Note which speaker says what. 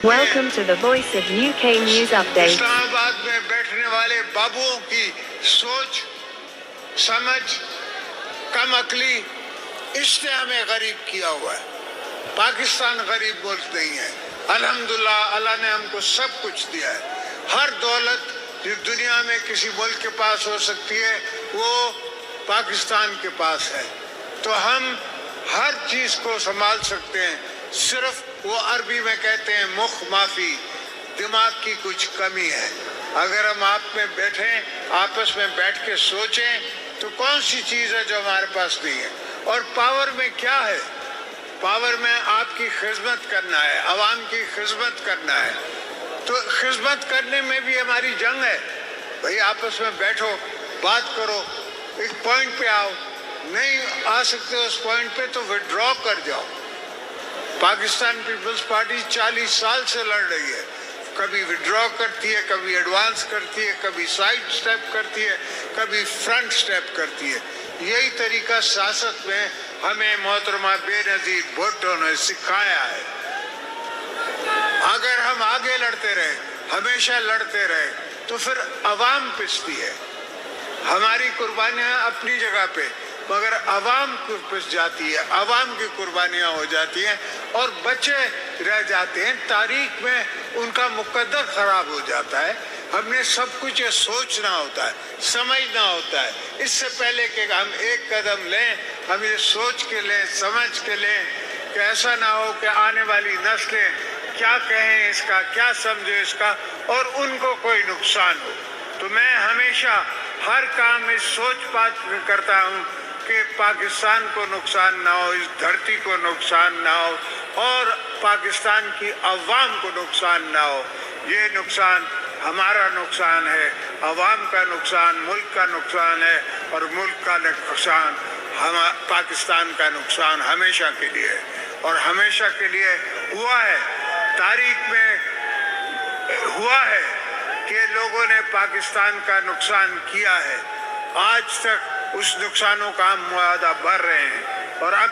Speaker 1: Welcome to the Voice of UK News Update.
Speaker 2: اسلام آباد میں بیٹھنے والے بابوؤں کی سوچ سمجھ کم عقلی اس نے ہمیں غریب کیا ہوا ہے۔ پاکستان غریب ملک نہیں ہے۔ الحمدللہ اللہ نے ہم کو سب کچھ دیا ہے۔ ہر دولت جو دنیا میں کسی ملک کے پاس ہو سکتی ہے وہ پاکستان کے پاس ہے، تو ہم ہر چیز کو سنبھال سکتے ہیں۔ صرف وہ عربی میں کہتے ہیں مخ مافی، دماغ کی کچھ کمی ہے۔ اگر ہم آپ میں بیٹھیں، آپس میں بیٹھ کے سوچیں تو کون سی چیز ہے جو ہمارے پاس نہیں ہے؟ اور پاور میں کیا ہے؟ پاور میں آپ کی خدمت کرنا ہے، عوام کی خدمت کرنا ہے۔ تو خدمت کرنے میں بھی ہماری جنگ ہے۔ بھئی آپس میں بیٹھو، بات کرو، ایک پوائنٹ پہ آؤ۔ نہیں آ سکتے اس پوائنٹ پہ تو وڈرا کر جاؤ۔ پاکستان پیپلز پارٹی 40 سال سے لڑ رہی ہے، کبھی وڈرا کرتی ہے، کبھی ایڈوانس کرتی ہے، کبھی سائڈ سٹیپ کرتی ہے، کبھی فرنٹ سٹیپ کرتی ہے۔ یہی طریقہ سیاست میں ہمیں محترمہ بے نظیر بھٹو نے سکھایا ہے۔ اگر ہم آگے لڑتے رہے، ہمیشہ لڑتے رہے، تو پھر عوام پستی ہے۔ ہماری قربانیاں اپنی جگہ پہ، مگر عوام کو پس جاتی ہے، عوام کی قربانیاں ہو جاتی ہیں اور بچے رہ جاتے ہیں۔ تاریخ میں ان کا مقدر خراب ہو جاتا ہے۔ ہم نے سب کچھ یہ سوچنا ہوتا ہے، سمجھنا ہوتا ہے۔ اس سے پہلے کہ ہم ایک قدم لیں، ہم یہ سوچ کے لیں، سمجھ کے لیں کہ ایسا نہ ہو کہ آنے والی نسلیں کیا کہیں اس کا، کیا سمجھے اس کا، اور ان کو کوئی نقصان ہو۔ تو میں ہمیشہ ہر کام اس سوچ بات کرتا ہوں کہ پاکستان کو نقصان نہ ہو، اس دھرتی کو نقصان نہ ہو، اور پاکستان کی عوام کو نقصان نہ ہو۔ یہ نقصان ہمارا نقصان ہے، عوام کا نقصان، ملک کا نقصان ہے، اور ملک کا نقصان پاکستان کا نقصان ہمیشہ کے لیے ہے، اور ہمیشہ کے لیے ہوا ہے۔ تاریخ میں ہوا ہے کہ لوگوں نے پاکستان کا نقصان کیا ہے۔ آج تک اس نقصانوں کا ہم معاوضہ بھر رہے ہیں، اور اب